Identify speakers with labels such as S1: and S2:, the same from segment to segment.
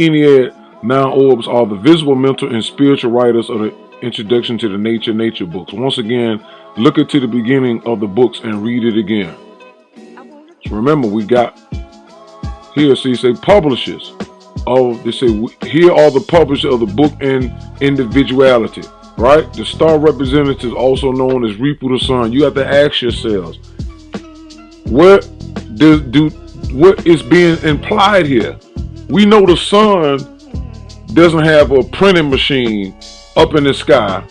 S1: Ennead, 9 orbs are the visible, mental, and spiritual writers of the introduction to the nature books. Once again, look into the beginning of the books and read it again. So remember, we got here, see, say publishers of, they say, here are the publishers of the book and individuality, right? The star representatives, also known as NoopooH the Sun. You have to ask yourselves, what is being implied here? We know the sun doesn't have a printing machine up in the sky,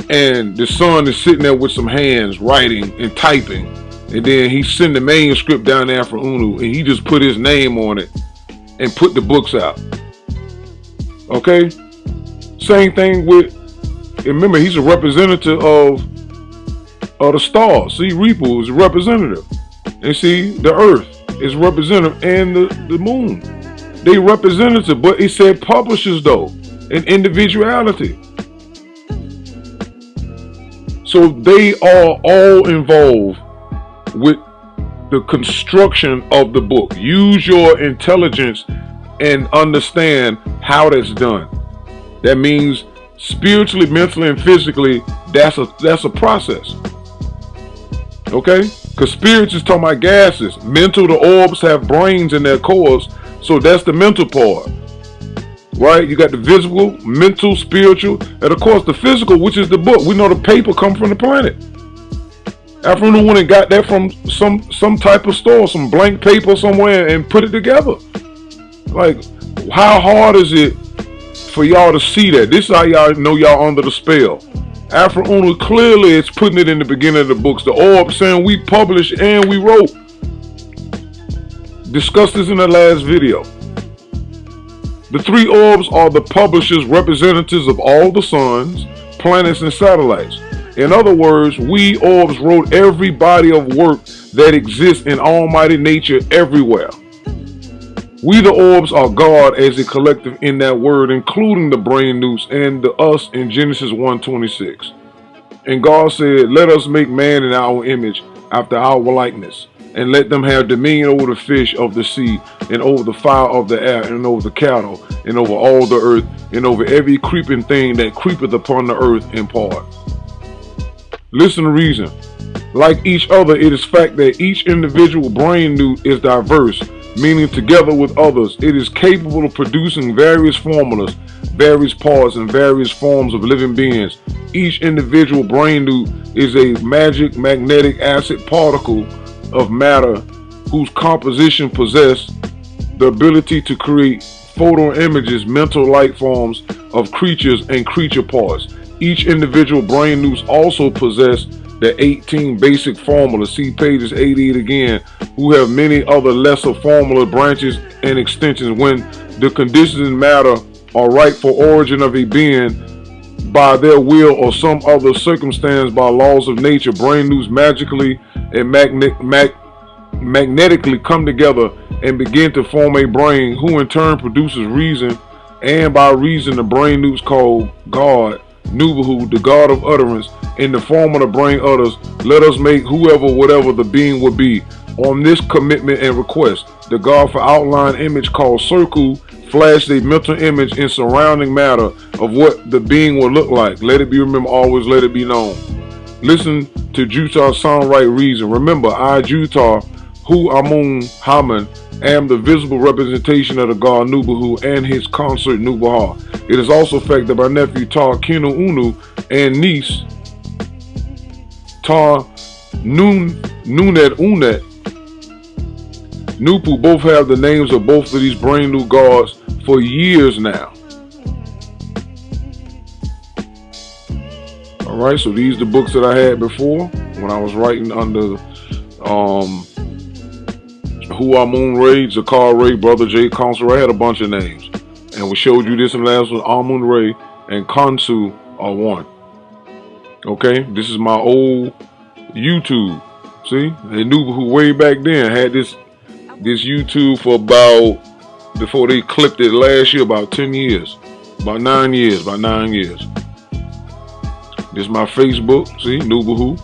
S1: and the sun is sitting there with some hands writing and typing, and then he sent the manuscript down there for Unu, and he just put his name on it and put the books out. Okay? Same thing with, remember, he's a representative of the stars. See, NoopooH is a representative. And see, the earth is representative, and the moon. They representative, but it said publishers though, and individuality. So they are all involved with the construction of the book. Use your intelligence and understand how that's done. That means spiritually, mentally, and physically, that's a process. Okay? Because spirits is talking about gases. Mental, the orbs have brains in their cores, so that's the mental part. Right? You got the visible, mental, spiritual, and of course the physical, which is the book. We know the paper come from the planet. Afro went and got that from some type of store, some blank paper somewhere, and put it together. Like, how hard is it for y'all to see that? This is how y'all know y'all under the spell. Afro clearly is putting it in the beginning of the books. The orb saying we published and we wrote. Discussed this in the last video. The 3 orbs are the publishers, representatives of all the suns, planets, and satellites. In other words, we orbs wrote every body of work that exists in almighty nature everywhere. We the orbs are God as a collective in that word, including the brain newts and the us in Genesis 1:26. And God said, let us make man in our image, after our likeness, and let them have dominion over the fish of the sea, and over the fowl of the air, and over the cattle, and over all the earth, and over every creeping thing that creepeth upon the earth in part. Listen to reason. Like each other, it is fact that each individual brain newt is diverse, meaning together with others, it is capable of producing various formulas, various parts, and various forms of living beings. Each individual brain newt is a magic magnetic acid particle of matter whose composition possess the ability to create photo images, mental light forms of creatures and creature parts. Each individual brain newts also possess the 18 basic formulas, see pages 88 again, who have many other lesser formula branches and extensions. When the conditions in matter are right for origin of a being by their will or some other circumstance by laws of nature, brain newts magically and magnetically come together and begin to form a brain, who in turn produces reason, and by reason the brain newts called God, NoopooH, the God of utterance, in the form of the brain utters, let us make whoever, whatever the being would be. On this commitment and request, the God for outline image called Circle flashed a mental image in surrounding matter of what the being would look like. Let it be remembered, always let it be known. Listen to Jutar sound right reason. Remember, I, Jutar, who Amun Haman, am the visible representation of the God NoopooH and his consort NoopooH. It is also fact that my nephew Tar Kinu Unu and niece Tar Noone Unet NoopooH both have the names of both of these brain new gods for years now. Alright, so these are the books that I had before when I was writing under Who Amun Ray, Zakar Ray, Brother J, Consor. I had a bunch of names. And we showed you this in the last one. Amun Ray and Kansu are one. Okay, this is my old YouTube. See, they knew who way back then had this YouTube for about, before they clipped it last year, about 10 years, about 9 years. This is my Facebook. See, NoopooH.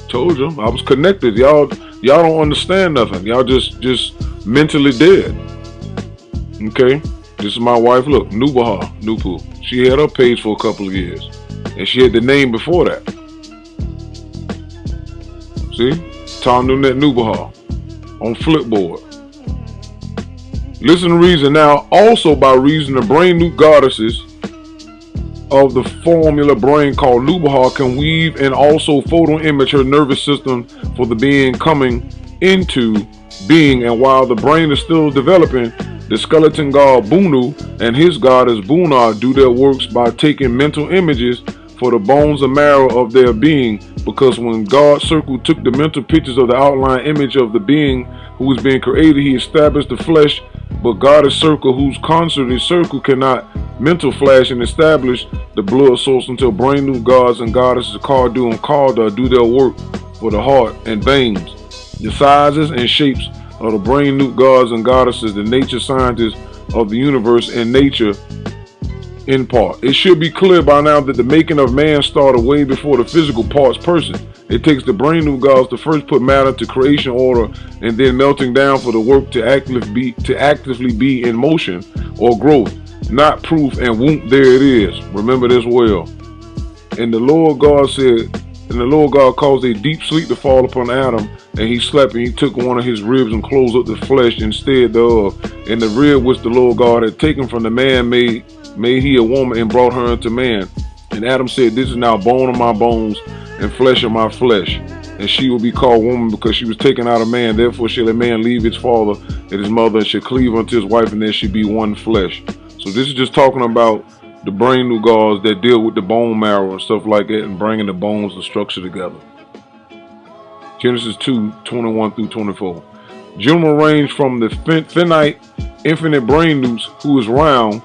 S1: Told you I was connected. Y'all don't understand nothing. Y'all just mentally dead. Okay, this is my wife. Look, NoopooH. She had her page for a couple of years, and she had the name before that. See, Tar Noone NoopooH on Flipboard. Listen to reason now. Also, by reason of brain nuke goddesses of the formula brain called NoopooH can weave and also photo image her nervous system for the being coming into being. And while the brain is still developing, the skeleton god Bunu and his goddess Buna do their works by taking mental images for the bones and marrow of their being. Because when God Circle took the mental pictures of the outline image of the being who was being created, he established the flesh. But Goddess Circle, whose concert is circle, cannot mental flash and establish the blood source until brain new gods and goddesses Kardu and Karda do their work for the heart and veins. The sizes and shapes of the brain new gods and goddesses, the nature scientists of the universe and nature in part. It should be clear by now that the making of man started way before the physical parts person. It takes the brain new gods to first put matter to creation order and then melting down for the work to actively be in motion or growth, not proof, and whoop, there it is. Remember this well. And the Lord God said, and the Lord God caused a deep sleep to fall upon Adam, and he slept, and he took one of his ribs and closed up the flesh instead thereof. And the rib which the Lord God had taken from the man made he a woman and brought her unto man. And Adam said, this is now bone of my bones and flesh of my flesh. And she will be called woman because she was taken out of man. Therefore shall a man leave his father and his mother and shall cleave unto his wife, and there shall be one flesh. So this is just talking about the brain new gods that deal with the bone marrow and stuff like that and bringing the bones and structure together. Genesis 2:21 through 24. General range from the finite infinite brain newts who is round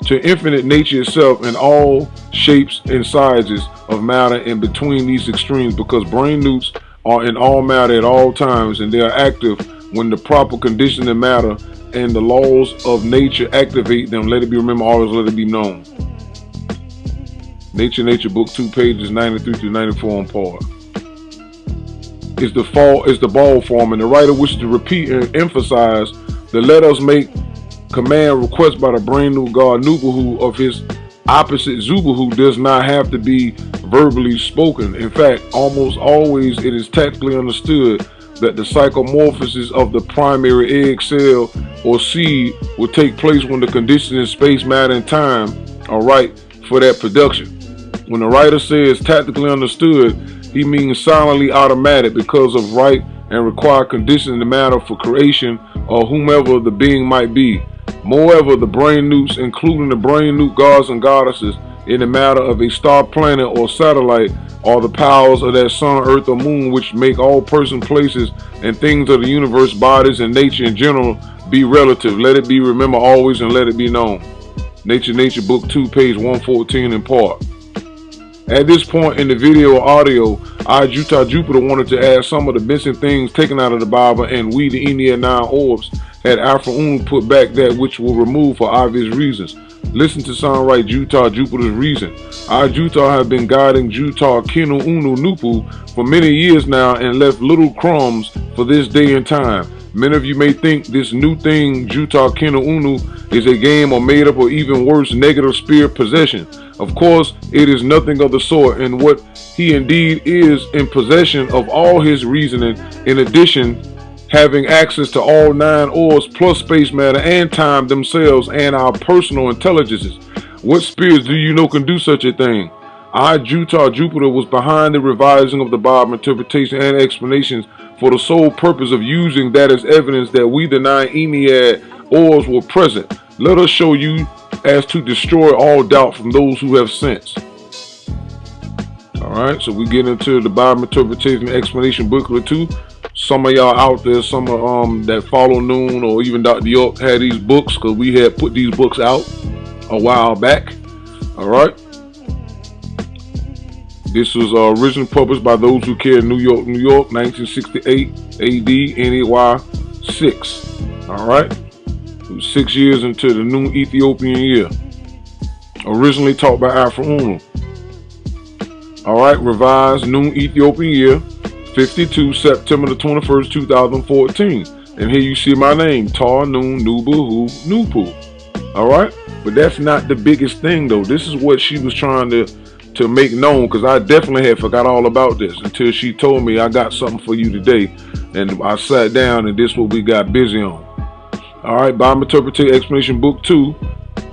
S1: to infinite nature itself in all shapes and sizes of matter in between these extremes, because brain newts are in all matter at all times, and they are active when the proper conditions of matter and the laws of nature activate them. Let it be remembered, always let it be known. Nature book 2 pages 93 through 94 on part. Is the ball form, and the writer wishes to repeat and emphasize that let us make command request by the brain new god NoopooH of his opposite Zubahu does not have to be verbally spoken. In fact, almost always it is tactfully understood that the psychomorphosis of the primary egg cell or seed will take place when the conditions in space, matter, and time are right for that production. When the writer says tactically understood, he means silently automatic because of right and required conditions in the matter for creation or whomever the being might be. Moreover, the brain newts, including the brain newt gods and goddesses in the matter of a star, planet, or satellite, are the powers of that sun, earth, or moon, which make all persons, places, and things of the universe, bodies, and nature in general be relative. Let it be remembered always, and let it be known. Nature book 2 page 114 in part. At this point in the video or audio, I, Utah Jupiter, wanted to add some of the missing things taken out of the Bible, and we, the Ennead 9 orbs, had NoopooH put back that which will remove for obvious reasons. Listen to sound right, Utah Jupiter's reason. I, Utah, have been guiding Utah Kinu Unu NoopooH for many years now and left little crumbs for this day and time. Many of you may think this new thing, Utah Kinu Unu, is a game or made up or even worse, negative spirit possession. Of course, it is nothing of the sort, and what he indeed is in possession of all his reasoning, in addition, having access to all 9 orbs plus space matter and time themselves and our personal intelligences. What spirits do you know can do such a thing? I, Utah Jupiter, was behind the revising of the Bible interpretation and explanations for the sole purpose of using that as evidence that we, the 9 Ennead orbs, were present. Let us show you as to destroy all doubt from those who have sense. Alright, so we get into the Bible interpretation and explanation booklet 2. Some of y'all out there, some of that follow Noon or even Dr. York had these books, because we had put these books out a while back. Alright. This was originally published by Those Who Care, New York, New York, 1968 AD, NAY 6. Alright. It was 6 years into the new Ethiopian year. Originally taught by NoopooH. Alright, revised new Ethiopian year. 52, September the 21st, 2014. And here you see my name, Tar Noone, NoopooH, NoopooH. All right, but that's not the biggest thing though. This is what she was trying to make known, because I definitely had forgot all about this until she told me I got something for you today, and I sat down and this is what we got busy on. All right, Bible Interpretation Explanation Book 2,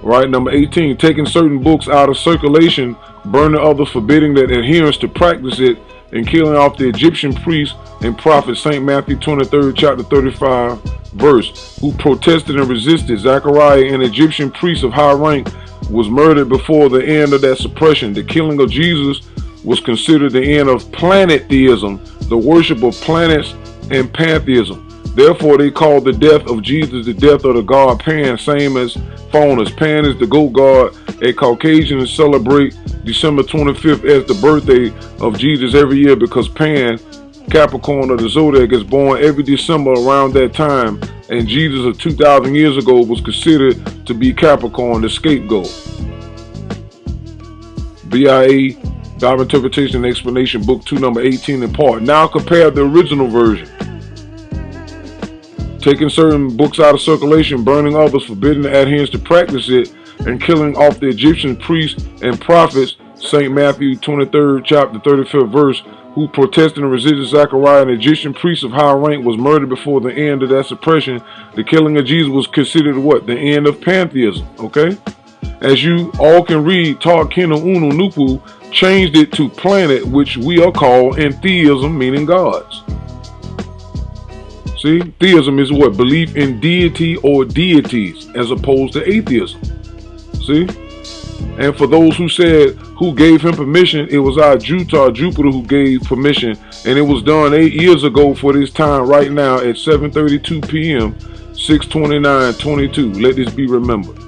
S1: right, number 18, taking certain books out of circulation, burning others, forbidding that adherents to practice it, and killing off the Egyptian priests and prophets, St. Matthew 23rd chapter 35 verse, who protested and resisted. Zechariah, an Egyptian priest of high rank, was murdered before the end of that suppression. The killing of Jesus was considered the end of planet theism, the worship of planets, and pantheism. Therefore, they called the death of Jesus the death of the god Pan, same as Faunus. Pan is the goat god. A Caucasians celebrate December 25th as the birthday of Jesus every year because Pan, Capricorn of the zodiac, is born every December around that time, and Jesus of 2,000 years ago was considered to be Capricorn, the scapegoat. BIA, Bible Interpretation and Explanation, Book 2, number 18 in part. Now compare the original version. Taking certain books out of circulation, burning others, forbidding the adherents to practice it, and killing off the Egyptian priests and prophets, St. Matthew 23rd chapter 35th verse, who protested and resisted. Zechariah, an Egyptian priest of high rank, was murdered before the end of that suppression. The killing of Jesus was considered what? The end of pantheism, okay? As you all can read, Tar Noone, NoopooH changed it to planet, which we are called, and theism, meaning gods. See, theism is what? Belief in deity or deities, as opposed to atheism. See? And for those who said, who gave him permission, it was our Jupiter who gave permission, and it was done 8 years ago for this time right now at 7:32 p.m., 6/29/22. Let this be remembered.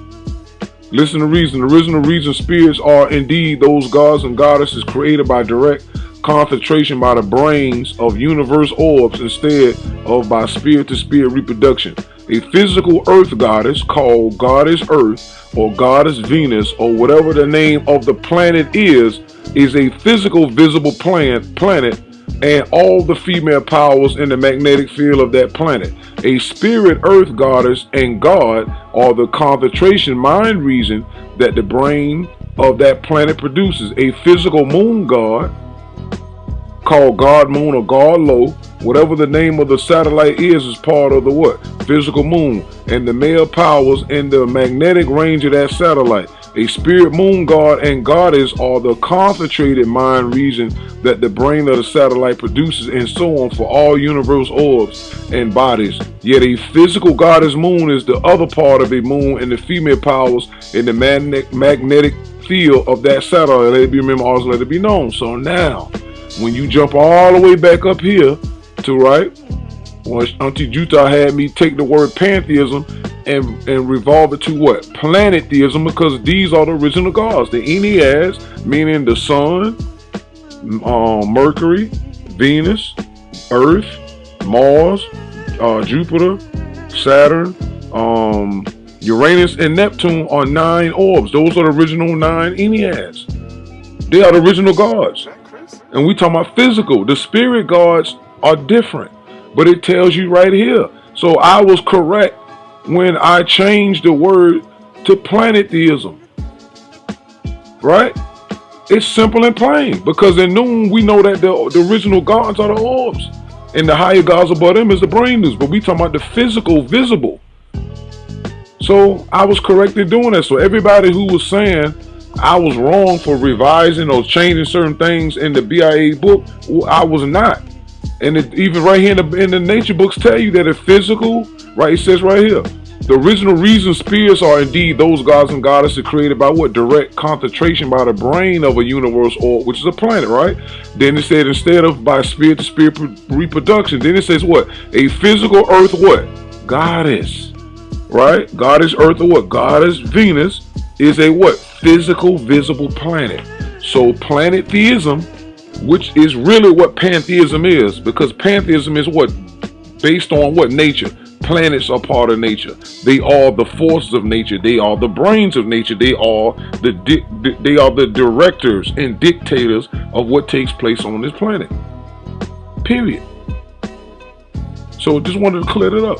S1: Listen to reason. The original reason spirits are indeed those gods and goddesses created by direct concentration by the brains of universe orbs instead of by spirit-to-spirit reproduction. A physical earth goddess called Goddess Earth or Goddess Venus or whatever the name of the planet is a physical visible planet and all the female powers in the magnetic field of that planet. A spirit earth goddess and god are the concentration mind reason that the brain of that planet produces. A physical moon god called God Moon or God Low, whatever the name of the satellite is part of the what? Physical moon, and the male powers in the magnetic range of that satellite. A spirit moon god and goddess are the concentrated mind reason that the brain of the satellite produces, and so on for all universe orbs and bodies. Yet a physical goddess moon is the other part of a moon, and the female powers in the magnetic field of that satellite. Let it be remembered, also let it be known. So now, when you jump all the way back up here to right, well, Auntie Juta had me take the word pantheism and revolve it to what? Planet theism, because these are the original gods. The Enneads, meaning the sun, Mercury, Venus, Earth, Mars, Jupiter, Saturn, Uranus, and Neptune are 9 orbs. Those are the original 9 Enneads. They are the original gods. And we talking about physical. The spirit gods are different, but it tells you right here. So I was correct when I changed the word to planet theism. Right? It's simple and plain, because in Noon we know that the original gods are the orbs, and the higher gods above them is the brain news. But we talking about the physical, visible. So I was correct in doing that. So everybody who was saying I was wrong for revising or changing certain things in the BIA book, well, I was not. And even right here in the nature books tell you that a physical, right, it says right here, the original reason spirits are indeed those gods and goddesses created by what? Direct concentration by the brain of a universe, or which is a planet, right? Then it said instead of by spirit to spirit reproduction, then it says what? A physical earth what? Goddess, right? Goddess Earth or what? Goddess Venus is a what? Physical visible planet. So planet theism, which is really what pantheism is, because pantheism is what? Based on what? Nature. Planets are part of nature. They are the forces of nature. They are the brains of nature. They are the directors and dictators of what takes place on this planet. Period. So just wanted to clear that up.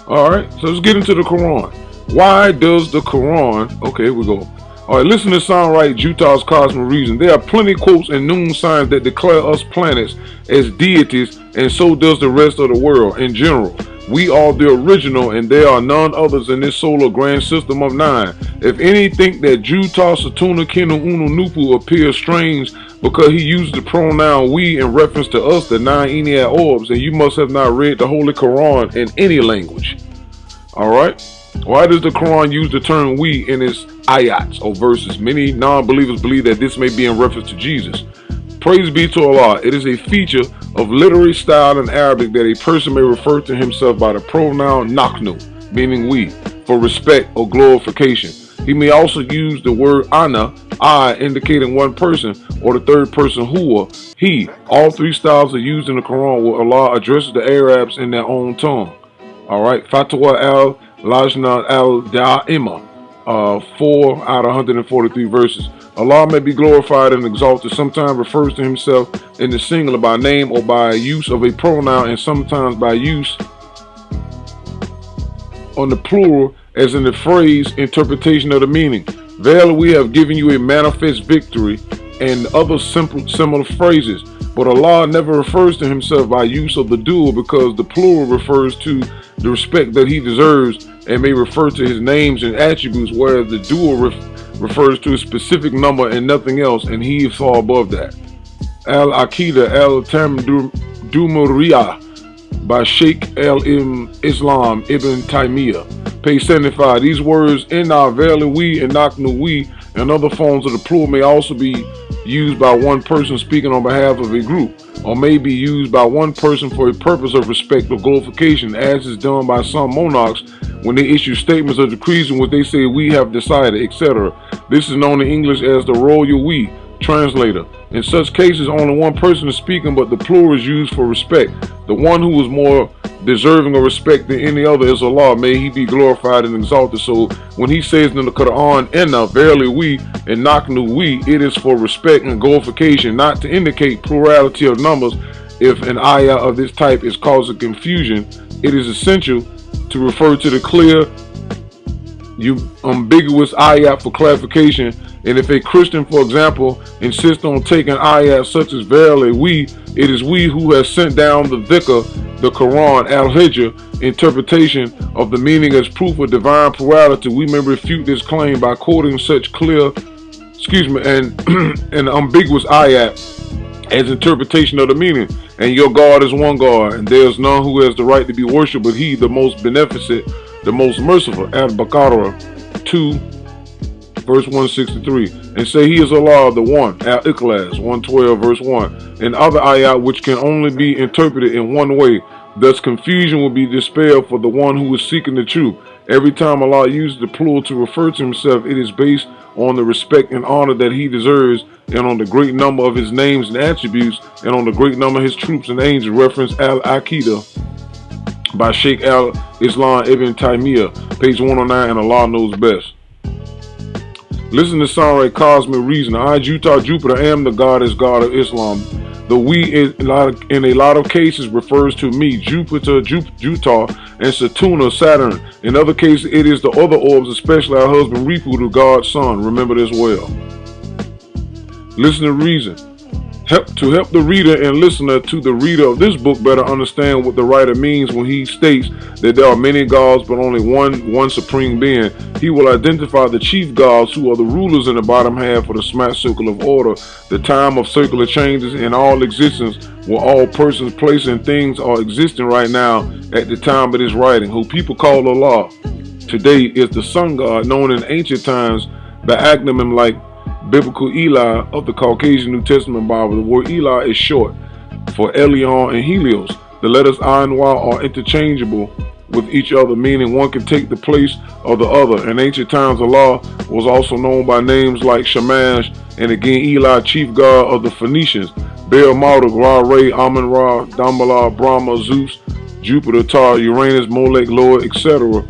S1: All right, so let's get into the Quran. Why does the Quran? Okay, here we go. All right, listen to sound right. Utah's cosmic reason. There are plenty quotes and noon signs that declare us planets as deities, and so does the rest of the world in general. We are the original, and there are none others in this solar grand system of 9. If any think that Utah, Satuna, Kinu, Unu, NoopooH appears strange because he uses the pronoun we in reference to us, the 9 Ennead orbs, then you must have not read the Holy Quran in any language. All right. Why does the Quran use the term we in its ayats or verses? Many non-believers believe that this may be in reference to Jesus. Praise be to Allah. It is a feature of literary style in Arabic that a person may refer to himself by the pronoun nahnu, meaning we, for respect or glorification. He may also use the word ana, I, indicating one person, or the third person huwa, he. All three styles are used in the Quran where Allah addresses the Arabs in their own tongue. All right, Fatwa al-Lajna al-Da'ima, 4 out of 143 verses. Allah may be glorified and exalted, sometimes refers to himself in the singular by name or by use of a pronoun, and sometimes by use on the plural as in the phrase interpretation of the meaning. Verily we have given you a manifest victory, and other similar phrases. But Allah never refers to himself by use of the dual because the plural refers to the respect that he deserves and may refer to his names and attributes, whereas the dual refers to a specific number and nothing else, and he is far above that. Al-Aqidah al-Tamdumuriyah by Sheikh al-Islam Ibn Taymiyyah, page 75. These words, inna, verily we, and nahnu, we, and other forms of the plural may also be used by one person speaking on behalf of a group, or may be used by one person for a purpose of respect or glorification, as is done by some monarchs when they issue statements or decrees in which they say we have decided, etc. This is known in English as the royal we, translator. In such cases, only one person is speaking, but the plural is used for respect. The one who is more deserving of respect than any other is Allah. May he be glorified and exalted. So when he says in the Quran, inna, verily we, and nahnu, we, it is for respect and glorification, not to indicate plurality of numbers. If an ayah of this type is causing confusion, it is essential to refer to the clear, ambiguous ayat for clarification. And if a Christian, for example, insists on taking ayat such as verily we, it is we who have sent down the dhikr, the Quran, al-Hijr, interpretation of the meaning as proof of divine plurality, we may refute this claim by quoting such clear, and ambiguous ayat as interpretation of the meaning. And your God is one God, and there is none who has the right to be worshipped but he, the most beneficent, the most merciful. Al-Baqarah 2, verse 163. And say he is Allah, the one. Al-Ikhlas 112, verse 1. And other ayat which can only be interpreted in one way. Thus confusion will be dispelled for the one who is seeking the truth. Every time Allah uses the plural to refer to himself, it is based on the respect and honor that he deserves, and on the great number of his names and attributes, and on the great number of his troops and angels. Reference Al-Aqidah by Sheikh al-Islam Ibn Taymiyyah, page 109, and Allah knows best. Listen to sound right cosmic reason. I, Utah, Jupiter, am the God of Islam. The we in a lot of cases refers to me, Jupiter, Utah, and Satuna, Saturn. In other cases, it is the other orbs, especially our husband Repu, the God's son. Remember this well. Listen to reason. To help the reader and listener to the reader of this book better understand what the writer means when he states that there are many gods but only one supreme being, he will identify the chief gods who are the rulers in the bottom half of the smack circle of order, the time of circular changes in all existence, where all persons, places, and things are existing right now at the time of this writing, who people call Allah. Today is the sun god, known in ancient times by acronym like biblical Eli of the Caucasian New Testament Bible. The word Eli is short for Elion and Helios. The letters I and Y are interchangeable with each other, meaning one can take the place of the other. In ancient times, Allah was also known by names like Shamash, and again Eli, chief god of the Phoenicians, Baal, Marduk, Ra, Re, Amun Ra, Dambala, Brahma, Zeus, Jupiter, Tar, Uranus, Molech, Lord, etc.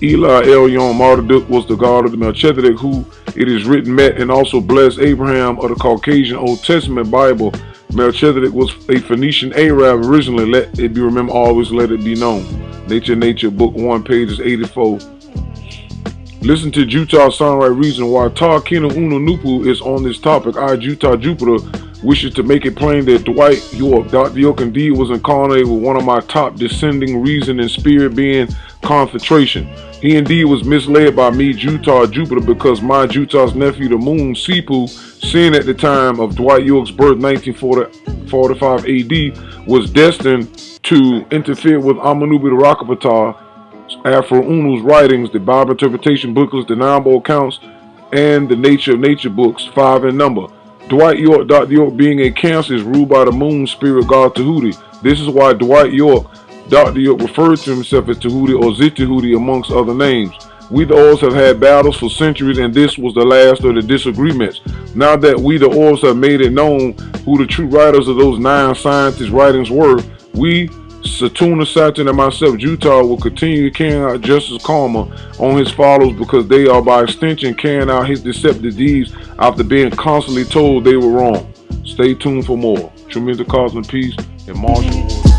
S1: Eli, Elyon, Marduk was the god of the Melchizedek, who it is written met and also blessed Abraham of the Caucasian Old Testament Bible Melchizedek was a Phoenician Arab originally. Let it be remembered, always let it be known. Nature, Book 1, pages 84. Listen to Jutah's songwrite reason why To Tar Noone is on this topic. I, Jutah Jupiter, wishes to make it plain that Dwight York, Dr. York, indeed was incarnated with one of my top descending reason and spirit being concentration. He indeed was misled by me, Jutah Jupiter, because my Jutah's nephew, the moon, Sepu, seen at the time of Dwight York's birth, 1945 AD, was destined to interfere with Amenubi the Rakapata, Afro Unu's writings, the Bible interpretation booklets, the Nambo accounts, and the Nature of Nature books, 5 in number. Dwight York, Dr. York, being a Cancer, is ruled by the moon spirit god Tahuti. This is why Dwight York, Dr. York, referred to himself as Tahuti or Zitahuti amongst other names. We the Orbs have had battles for centuries, and this was the last of the disagreements. Now that we the Orbs have made it known who the true writers of those 9 scientists' writings were, we, Satuna, Saturn, and myself, Jutah, will continue carrying out justice karma on his followers because they are by extension carrying out his deceptive deeds after being constantly told they were wrong. Stay tuned for more. Tremendous cosmic peace and martial